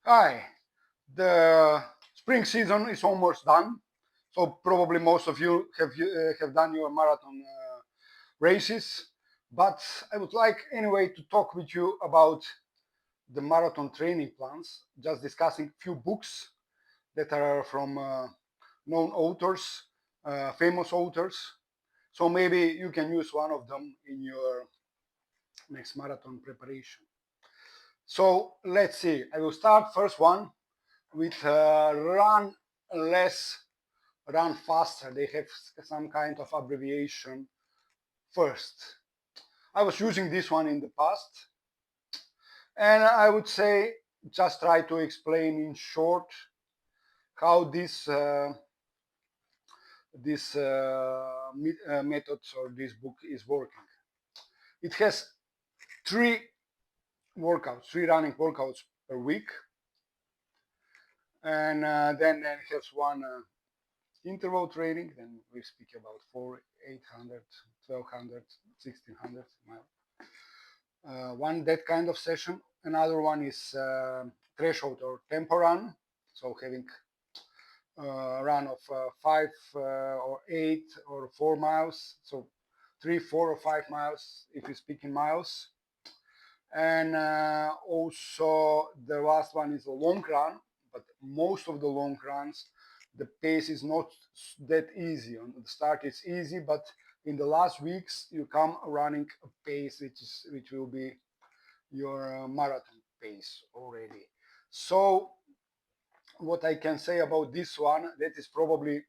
Hi, the spring season is almost done, so probably most of you have done your marathon races. But I would like anyway to talk with you about the marathon training plans. Just discussing few books that are from known authors, famous authors. So maybe you can use one of them in your next marathon preparation. So let's see. I will start first one with run less, run faster. They have some kind of abbreviation first. I was using this one in the past, and I would say just try to explain in short how this methods or this book is working. It has three three running workouts per week, and then it has one interval training. Then we speak about 4, 800, 1200, 1600 miles. One that kind of session. Another one is threshold or tempo run. So having run of 5 or 8 or 4 miles. So 3, 4 or 5 miles if you speak in miles. And also the last one is a long run, but most of the long runs, the pace is not that easy. On the start it's easy, but in the last weeks you come running a pace which will be your marathon pace already. So what I can say about this one, that is probably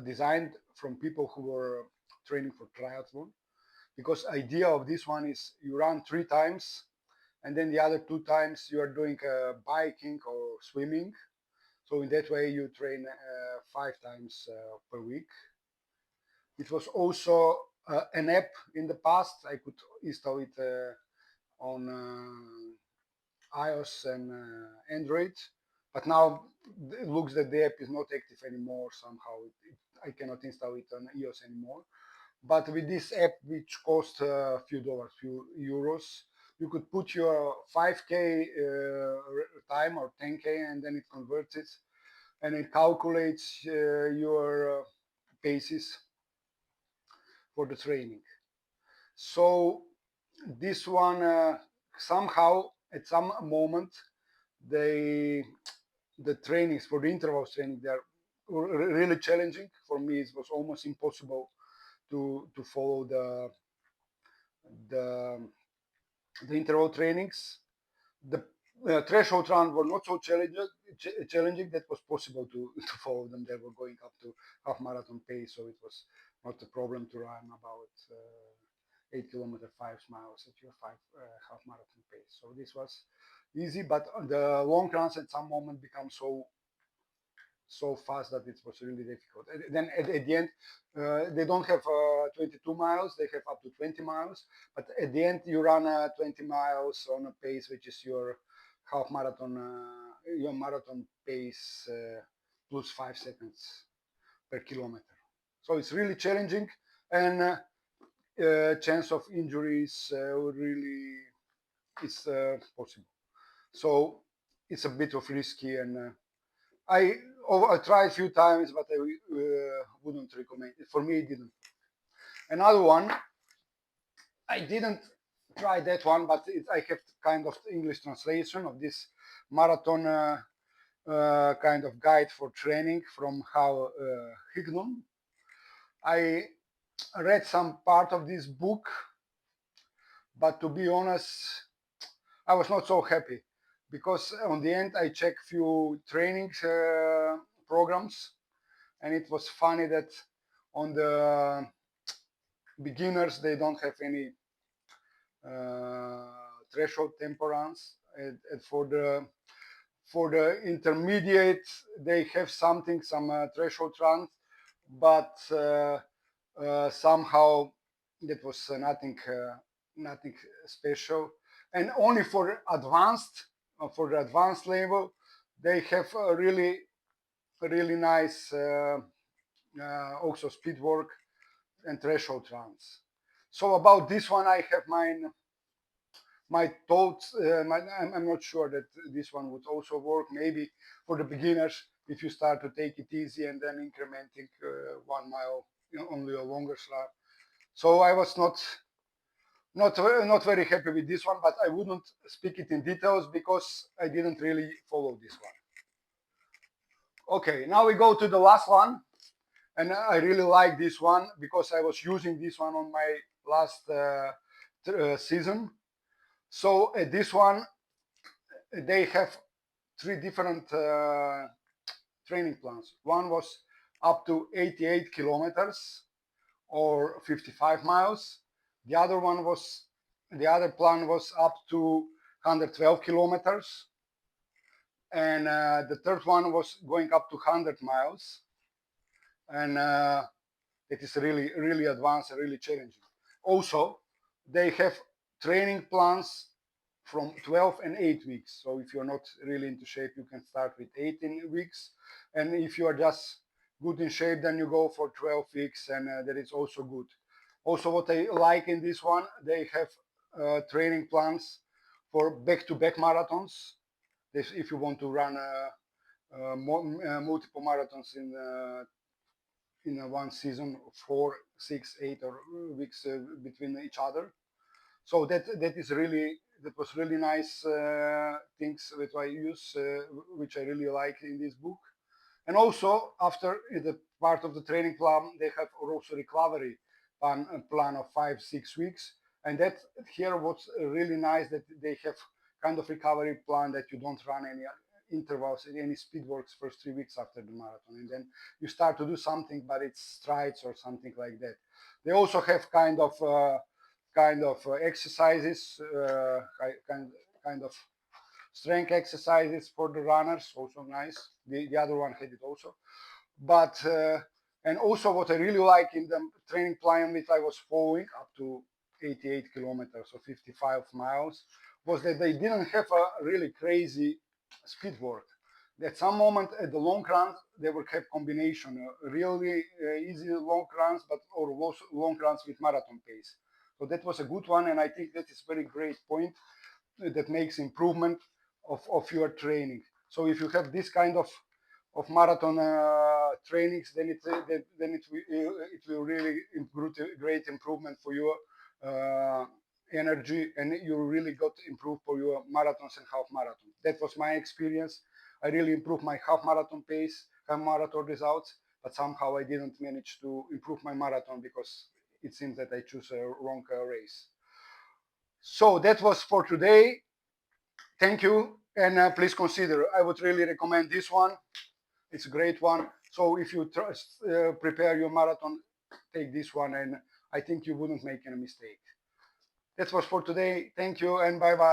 designed from people who were training for triathlon, because idea of this one is you run 3 times and then the other 2 times you are doing biking or swimming. So in that way you train 5 times per week. It was also an app in the past. I could install it on iOS and Android, but now it looks that the app is not active anymore. Somehow I cannot install it on iOS anymore. But with this app, which cost a few dollars, few euros, you could put your 5K time or 10K, and then it converts it and it calculates your paces for the training. So this one somehow at some moment they the trainings for the interval training, they are really challenging for me. It was almost impossible to follow the the interval trainings. The threshold run were not so challenging. That was possible to follow them. They were going up to half marathon pace, so it was not a problem to run about 8 kilometers, 5 miles at your half marathon pace. So this was easy, but the long runs at some moment become so fast that it was really difficult. And then at the end, they don't have 22 miles; they have up to 20 miles. But at the end, you run 20 miles on a pace which is your marathon pace plus 5 seconds per kilometer. So it's really challenging, and chance of injuries really is possible. So it's a bit of risky, and I tried a few times, but I wouldn't recommend it. For me, it didn't. Another one, I didn't try that one, but I have kind of English translation of this marathon kind of guide for training from Hal Higdon. I read some part of this book, but to be honest, I was not so happy because on the end I checked few training programs, and it was funny that on the beginners they don't have any threshold tempo runs, and for the intermediate they have some threshold runs, but somehow that was nothing special. And only for the advanced level they have a really nice also speed work and threshold runs. So about this one, I have my thoughts. I'm not sure that this one would also work. Maybe for the beginners, if you start to take it easy and then incrementing 1 mile, only a longer slab. So I was not very happy with this one, but I wouldn't speak it in details because I didn't really follow this one. Okay, now we go to the last one, and I really like this one because I was using this one on my last season. So this one, they have 3 different training plans. One was up to 88 kilometers or 55 miles. The other one was, the other plan was up to 112 kilometers. And the third one was going up to 100 miles. And it is really, really advanced and really challenging. Also, they have training plans from 12 and 8 weeks. So if you're not really into shape, you can start with 18 weeks. And if you are just good in shape, then you go for 12 weeks, and that is also good. Also, what I like in this one, they have training plans for back-to-back marathons. If you want to run multiple marathons in one season, 4, 6, 8 or weeks between each other. So that is really, that was really nice things that I use, which I really like in this book. And also after the part of the training plan, they have also recovery plan of 5, 6 weeks. And that here what's really nice, that they have kind of recovery plan that you don't run any intervals, any speed works first 3 weeks after the marathon, and then you start to do something, but it's strides or something like that. They also have kind of exercises, kind of strength exercises for the runners, also nice. The other one had it also. But and also what I really like in the training plan which I was following up to 88 kilometers or 55 miles was that they didn't have a really crazy speed work. At some moment at the long runs, they would have combination, really easy long runs, but or long runs with marathon pace. So that was a good one, and I think that is very great point that makes improvement of your training. So if you have this kind of marathon trainings, then it will really improve, great improvement for your energy, and you really got improved for your marathons and half marathon. That was my experience. I really improved my half marathon pace, half marathon results, but somehow I didn't manage to improve my marathon because it seems that I choose a wrong race. So that was for today. Thank you, and please consider. I would really recommend this one. It's a great one. So if you prepare your marathon, take this one, and I think you wouldn't make any mistake. That was for today. Thank you, and bye bye.